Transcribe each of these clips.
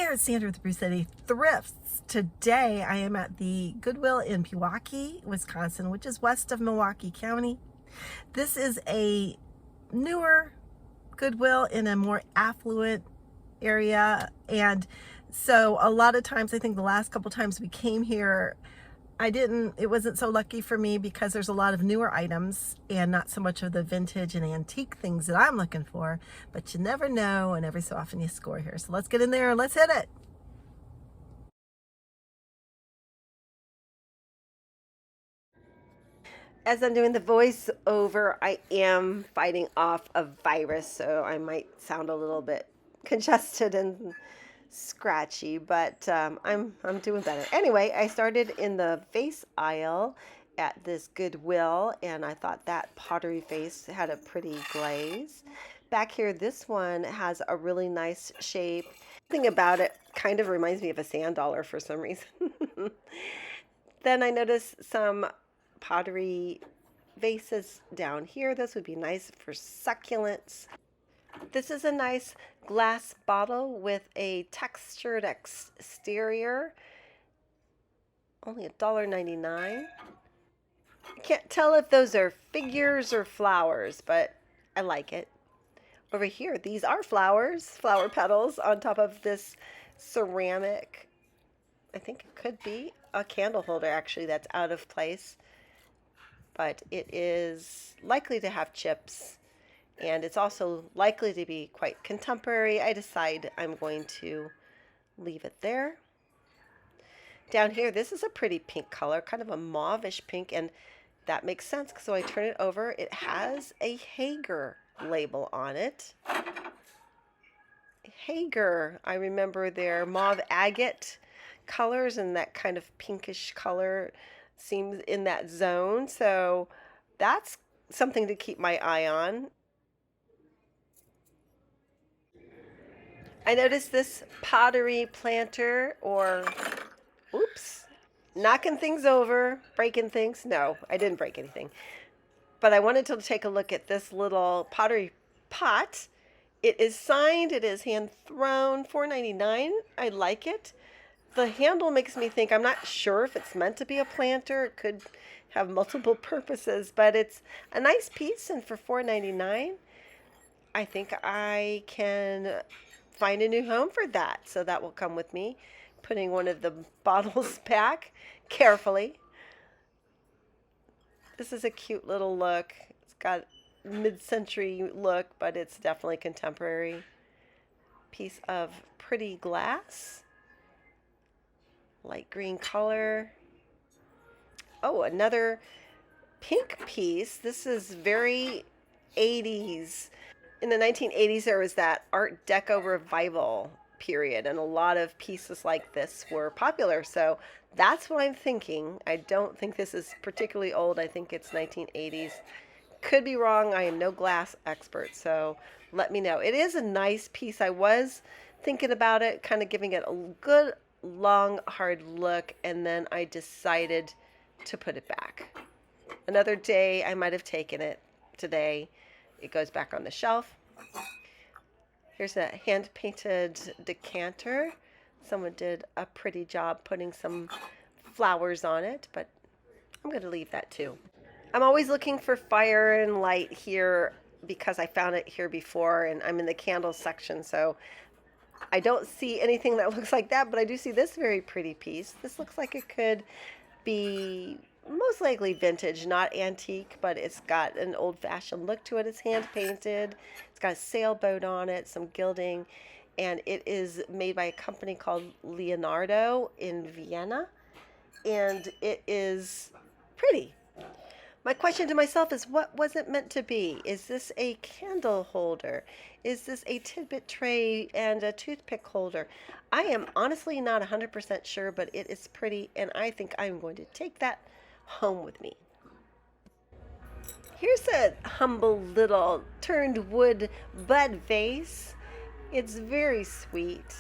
there, it's Sandra with Reselling Thrifts. Today I am at the Goodwill in Pewaukee, Wisconsin, which is west of Milwaukee County. This is a newer Goodwill in a more affluent area, and so a lot of times, I think the last couple times we came here, it wasn't so lucky for me because there's a lot of newer items and not so much of the vintage and antique things that I'm looking for, but you never know, and every so often you score here. So let's get in there and let's hit it. As I'm doing the voiceover, I am fighting off a virus, so I might sound a little bit congested and scratchy, but I'm doing better. Anyway, I started in the vase aisle at this Goodwill, and I thought that pottery vase had a pretty glaze. Back here, this one has a really nice shape. Something about it kind of reminds me of a sand dollar for some reason. Then I noticed some pottery vases down here. This would be nice for succulents. This is a nice glass bottle with a textured exterior. Only $1.99. I can't tell if those are figures or flowers, but I like it. Over here, these are flowers, flower petals on top of this ceramic. I think it could be a candle holder, actually, that's out of place. But it is likely to have chips. And it's also likely to be quite contemporary. I decide I'm going to leave it there. Down here, this is a pretty pink color, kind of a mauve-ish pink, and that makes sense. So I turn it over. It has a Hager label on it. Hager, I remember their mauve agate colors, and that kind of pinkish color seems in that zone. So that's something to keep my eye on. I noticed this pottery planter, or, oops, knocking things over, breaking things. No, I didn't break anything. But I wanted to take a look at this little pottery pot. It is signed, it is hand thrown, $4.99. I like it. The handle makes me think, I'm not sure if it's meant to be a planter. It could have multiple purposes, but it's a nice piece, and for $4.99, I think I can find a new home for that. So that will come with me, putting one of the bottles back carefully. This is a cute little look. It's got mid-century look, but it's definitely contemporary. Piece of pretty glass, light green color. Oh, another pink piece. This is very 80s. In the 1980s, there was that Art Deco revival period, and a lot of pieces like this were popular. So that's what I'm thinking. I don't think this is particularly old. I think it's 1980s. Could be wrong. I am no glass expert, so let me know. It is a nice piece. I was thinking about it, kind of giving it a good, long, hard look, and then I decided to put it back. Another day, I might have taken it. Today, it goes back on the shelf. Here's a hand-painted decanter. Someone did a pretty job putting some flowers on it, but I'm going to leave that too. I'm always looking for fire and light here because I found it here before, and I'm in the candles section, so I don't see anything that looks like that, but I do see this very pretty piece. This looks like it could be most likely vintage, not antique, but it's got an old-fashioned look to it. It's hand-painted. It's got a sailboat on it, some gilding, and it is made by a company called Leonardo in Vienna, and it is pretty. My question to myself is, what was it meant to be? Is this a candle holder? Is this a tidbit tray and a toothpick holder? I am honestly not 100% sure, but it is pretty, and I think I'm going to take that home with me. Here's a humble little turned wood bud vase. It's very sweet.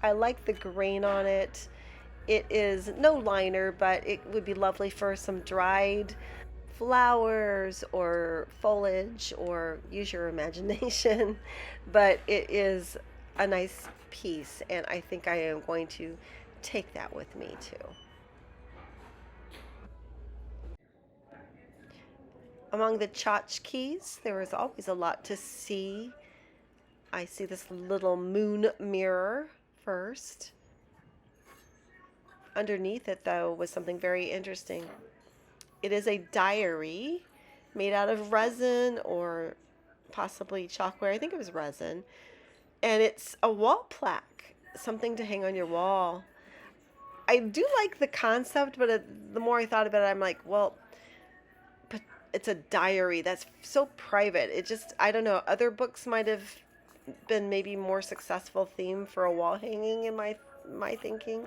I like the grain on it. It is no liner, but it would be lovely for some dried flowers or foliage, or use your imagination. But it is a nice piece, and I think I am going to take that with me too. Among the tchotchkes, there is always a lot to see. I see this little moon mirror first. Underneath it, though, was something very interesting. It is a diary made out of resin or possibly chalkware. I think it was resin. And it's a wall plaque, something to hang on your wall. I do like the concept, but the more I thought about it, I'm like, well, but it's a diary. That's so private. It just, I don't know. Other books might have been maybe more successful theme for a wall hanging in my thinking.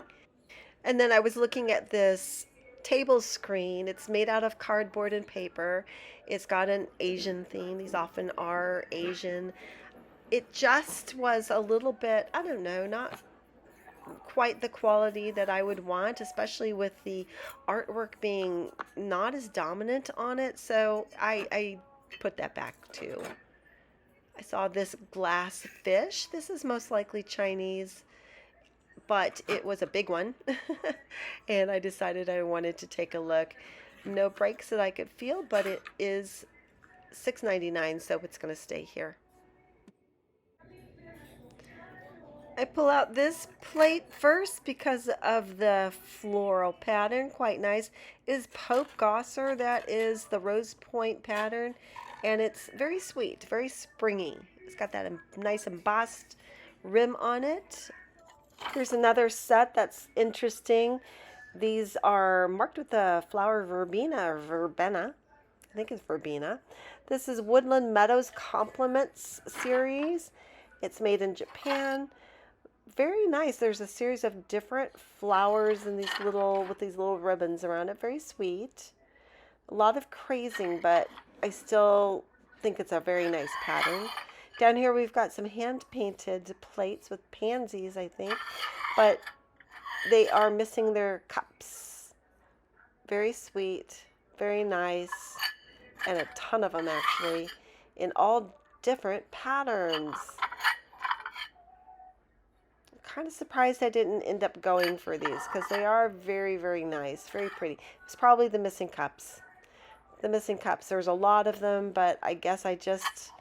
And then I was looking at this table screen. It's made out of cardboard and paper. It's got an Asian theme. These often are Asian. It just was a little bit, I don't know, not quite the quality that I would want, especially with the artwork being not as dominant on it. So I put that back too. I saw this glass fish. This is most likely Chinese, but it was a big one. And I decided I wanted to take a look. No breaks that I could feel, but it is $6.99, so it's going to stay here. I pull out this plate first because of the floral pattern. Quite nice. It is Pope Gosser. That is the rose point pattern. And it's very sweet, very springy. It's got that nice embossed rim on it. Here's another set that's interesting. These are marked with the flower verbena or verbena. I think it's verbena. This is Woodland Meadows Compliments series. It's made in Japan. Very nice. There's a series of different flowers and these little ribbons around it. Very sweet. A lot of crazing, but I still think it's a very nice pattern. Down here we've got some hand-painted plates with pansies, I think, but they are missing their cups. Very sweet, very nice, and a ton of them actually, in all different patterns. I'm kind of surprised I didn't end up going for these because they are very, very nice, very pretty. It's probably the missing cups. The missing cups. There's a lot of them, but I guess I just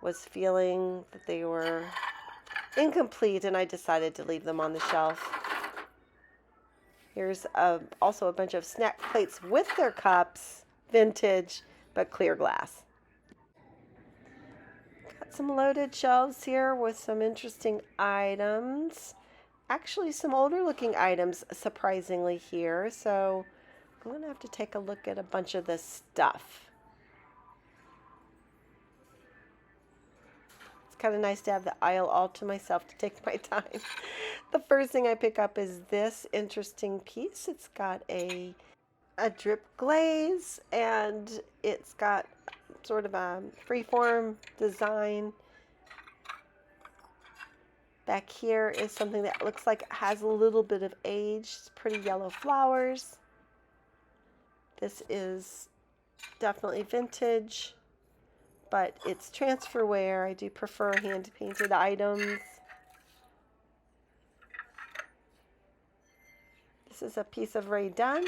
was feeling that they were incomplete and I decided to leave them on the shelf. Here's also a bunch of snack plates with their cups, vintage, but clear glass. Got some loaded shelves here with some interesting items. Actually, some older looking items, surprisingly, here. So I'm going to have to take a look at a bunch of this stuff. It's kind of nice to have the aisle all to myself to take my time. The first thing I pick up is this interesting piece. It's got a drip glaze and it's got sort of a freeform design. Back here is something that looks like it has a little bit of age. It's pretty yellow flowers. This is definitely vintage, but it's transfer wear. I do prefer hand-painted items. This is a piece of Ray Dunn.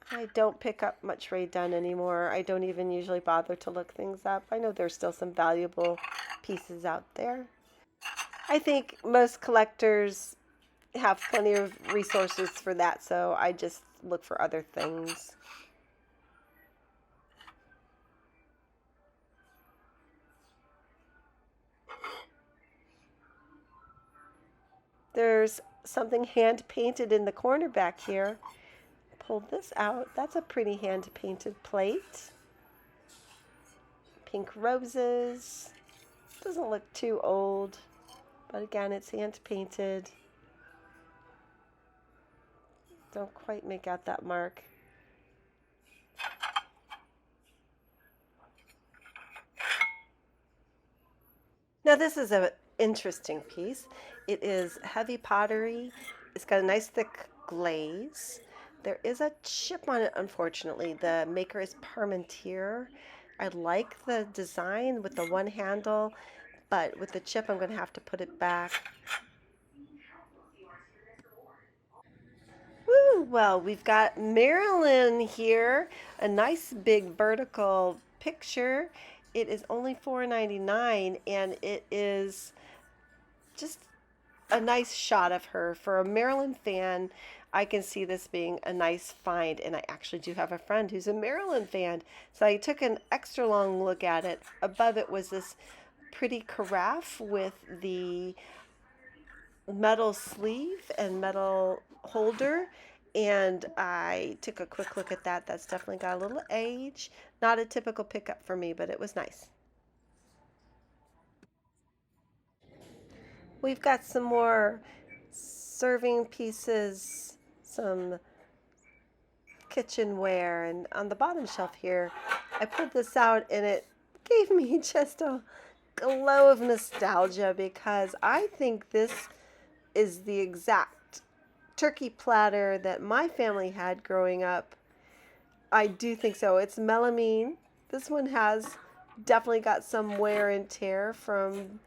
I don't pick up much Ray Dunn anymore. I don't even usually bother to look things up. I know there's still some valuable pieces out there. I think most collectors have plenty of resources for that, so I just look for other things. There's something hand painted in the corner back here. Pull this out. That's a pretty hand painted plate. Pink roses. Doesn't look too old, but again, it's hand painted. Don't quite make out that mark. Now this is an interesting piece. It is heavy pottery. It's got a nice thick glaze. There is a chip on it, unfortunately. The maker is Parmentier. I like the design with the one handle. but with the chip, I'm going to have to put it back. Woo! Well, we've got Marilyn here, a nice big vertical picture. It is only $4.99, and it is just a nice shot of her. For a Maryland fan, I can see this being a nice find, and I actually do have a friend who's a Maryland fan, so I took an extra long look at it. Above it was this pretty carafe with the metal sleeve and metal holder, and I took a quick look at that. That's definitely got a little age. Not a typical pickup for me, but it was nice. We've got some more serving pieces, some kitchenware, and on the bottom shelf here, I pulled this out and it gave me just a glow of nostalgia because I think this is the exact turkey platter that my family had growing up. I do think so. It's melamine. This one has definitely got some wear and tear from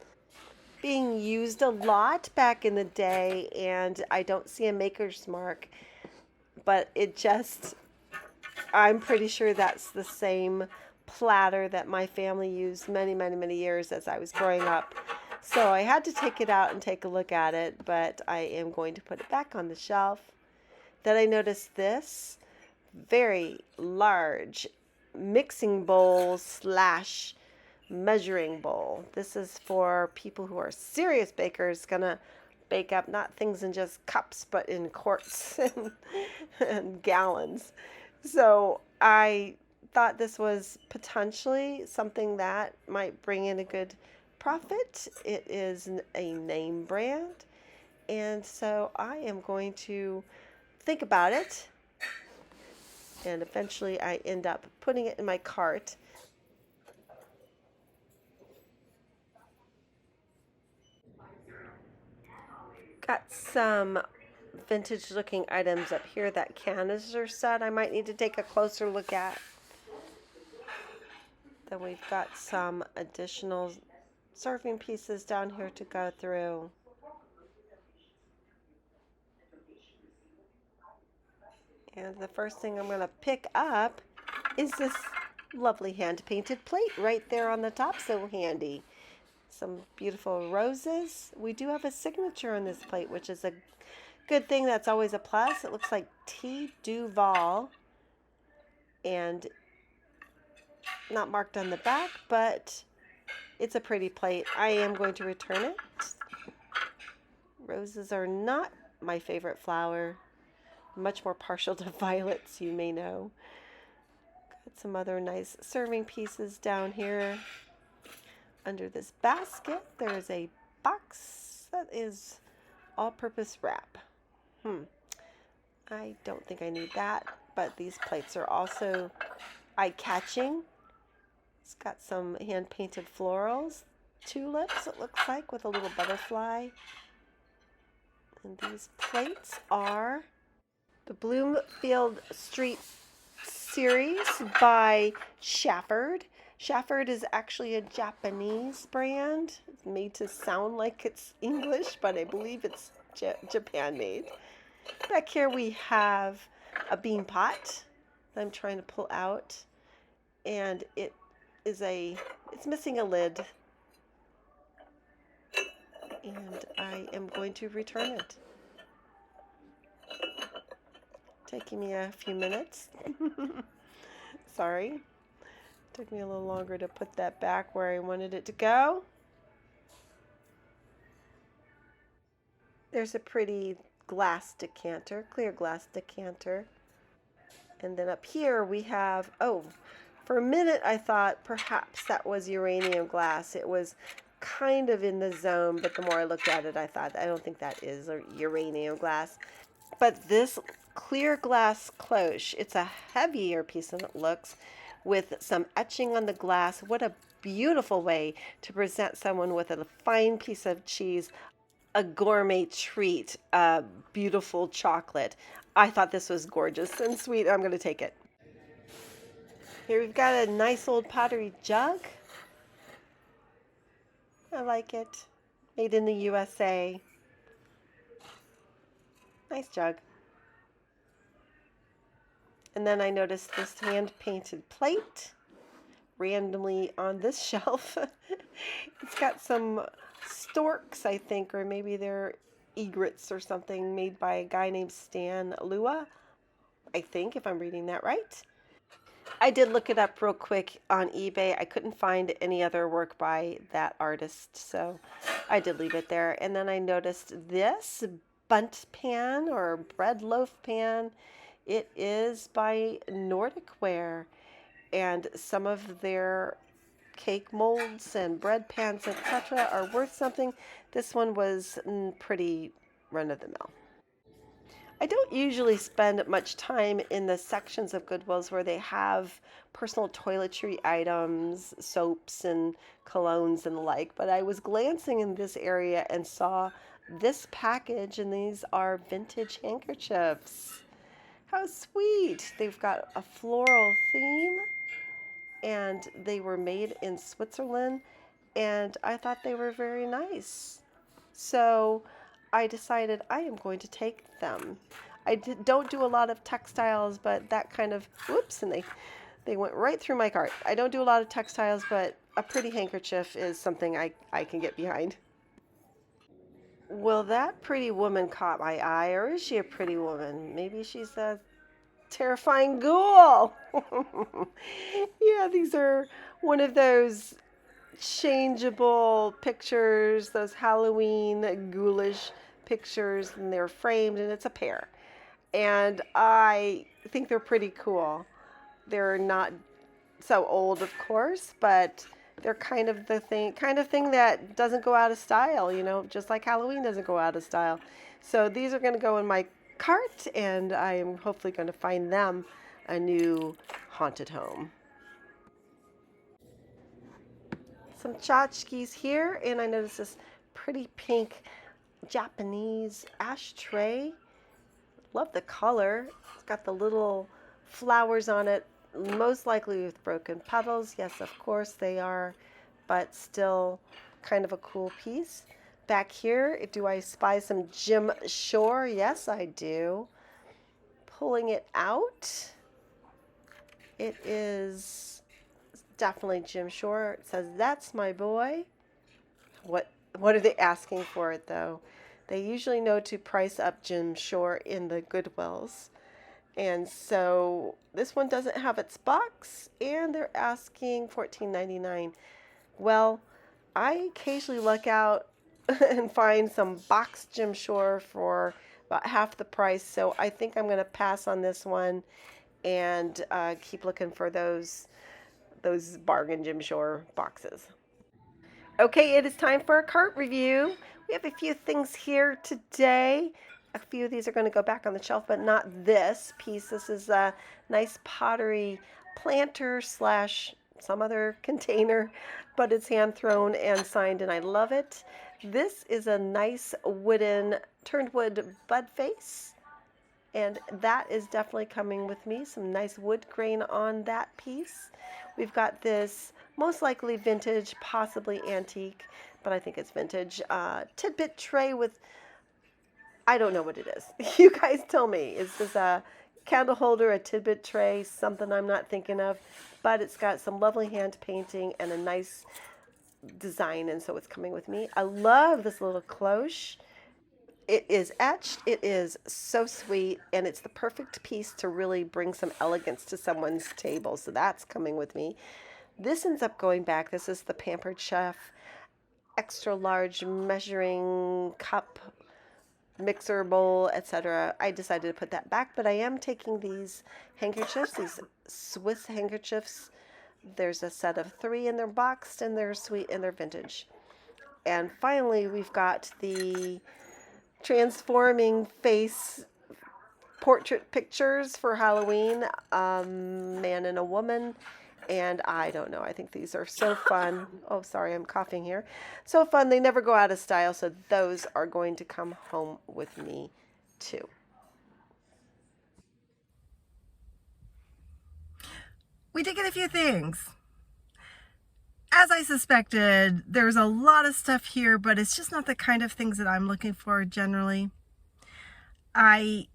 being used a lot back in the day, and I don't see a maker's mark, but it just, I'm pretty sure that's the same platter that my family used many, many, many years as I was growing up. So I had to take it out and take a look at it, but I am going to put it back on the shelf. Then I noticed this very large mixing bowl slash measuring bowl. This is for people who are serious bakers, gonna bake up not things in just cups but in quarts and gallons. So I thought this was potentially something that might bring in a good profit. It is a name brand, and so I am going to think about it, and eventually I end up putting it in my cart. Got some vintage looking items up here. That canister set I might need to take a closer look at. Then we've got some additional serving pieces down here to go through. And the first thing I'm going to pick up is this lovely hand painted plate right there on the top. So handy. Some beautiful roses. We do have a signature on this plate, which is a good thing. That's always a plus. It looks like T. Duval, and not marked on the back, but it's a pretty plate. I am going to return it. Roses are not my favorite flower. Much more partial to violets, you may know. Got some other nice serving pieces down here. Under this basket, there's a box that is all-purpose wrap. I don't think I need that, but these plates are also eye-catching. It's got some hand-painted florals, tulips, it looks like, with a little butterfly. And these plates are the Bloomfield Street series by Shafford. Shafford is actually a Japanese brand. It's made to sound like it's English, but I believe it's Japan made. Back here we have a bean pot that I'm trying to pull out, and it's missing a lid, and I am going to return it. Taking me a few minutes. Sorry. Took me a little longer to put that back where I wanted it to go. There's a pretty glass decanter, clear glass decanter. And then up here we have, for a minute I thought perhaps that was uranium glass. It was kind of in the zone, but the more I looked at it, I thought, I don't think that is a uranium glass. But this clear glass cloche, it's a heavier piece than it looks, with some etching on the glass. What a beautiful way to present someone with a fine piece of cheese, a gourmet treat, a beautiful chocolate. I thought this was gorgeous and sweet. I'm going to take it. Here we've got a nice old pottery jug. I like it. Made in the USA. Nice jug. And then I noticed this hand-painted plate randomly on this shelf. It's got some storks, I think, or maybe they're egrets or something, made by a guy named Stan Lua, I think, if I'm reading that right. I did look it up real quick on eBay. I couldn't find any other work by that artist, so I did leave it there. And then I noticed this bunt pan or bread loaf pan. It is by Nordic Ware, and some of their cake molds and bread pans, etc., are worth something. This one was pretty run of the mill. I don't usually spend much time in the sections of Goodwills where they have personal toiletry items, soaps and colognes and the like, but I was glancing in this area and saw this package, and these are vintage handkerchiefs. How sweet! They've got a floral theme, and they were made in Switzerland, and I thought they were very nice. So I decided I am going to take them. Don't do a lot of textiles, but that kind of, whoops, and they went right through my cart. I don't do a lot of textiles, but a pretty handkerchief is something I can get behind. Well, that pretty woman caught my eye, or is she a pretty woman? Maybe she's a terrifying ghoul. Yeah, these are one of those changeable pictures, those Halloween ghoulish pictures, and they're framed, and it's a pair. And I think they're pretty cool. They're not so old, of course, but they're kind of the thing that doesn't go out of style, just like Halloween doesn't go out of style. So these are going to go in my cart, and I am hopefully going to find them a new haunted home. Some tchotchkes here, and I noticed this pretty pink Japanese ashtray. Love the color. It's got the little flowers on it, most likely with broken petals. Yes, of course they are, but still kind of a cool piece. Back here, do I spy some Jim Shore? Yes, I do. Pulling it out, it is definitely Jim Shore. It says, "That's my boy." What are they asking for it, though? They usually know to price up Jim Shore in the Goodwills. And so this one doesn't have its box, and they're asking $14.99. Well, I occasionally luck out and find some boxed Jim Shore for about half the price, so I think I'm going to pass on this one and keep looking for those bargain Jim Shore boxes. Okay, it is time for a cart review. We have a few things here today. A few of these are going to go back on the shelf, but not this piece. This is a nice pottery planter slash some other container, but it's hand thrown and signed, and I love it. This is a nice wooden, turned wood bud vase, and that is definitely coming with me. Some nice wood grain on that piece. We've got this most likely vintage, possibly antique, but I think it's vintage, tidbit tray with, I don't know what it is. You guys tell me. Is this a candle holder, a tidbit tray, something I'm not thinking of? But it's got some lovely hand painting and a nice design, and so it's coming with me. I love this little cloche. It is etched. It is so sweet, and it's the perfect piece to really bring some elegance to someone's table. So that's coming with me. This ends up going back. This is the Pampered Chef extra large measuring cup, mixer bowl, etc. I decided to put that back, but I am taking these handkerchiefs, these Swiss handkerchiefs. There's a set of 3, and they're boxed, and they're sweet, and they're vintage. And finally, we've got the transforming face portrait pictures for Halloween, man and a woman, and I don't know, I think these are so fun. Oh, sorry, I'm coughing here. So fun, they never go out of style, so those are going to come home with me too. We did get a few things. as I suspected, there's a lot of stuff here, but it's just not the kind of things that I'm looking for generally. I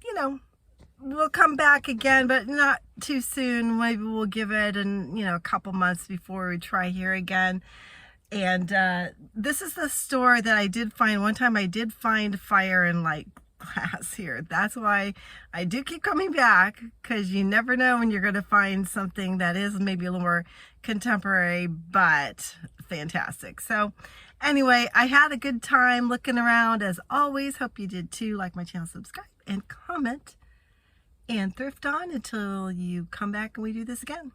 you know, we'll come back again, but not too soon. Maybe we'll give it a couple months before we try here again. And this is the store that I did find. One time I did find fire and light glass here. That's why I do keep coming back, because you never know when you're going to find something that is maybe a little more contemporary, but fantastic. So anyway, I had a good time looking around as always. Hope you did too. Like my channel, subscribe, and comment, and thrift on until you come back and we do this again.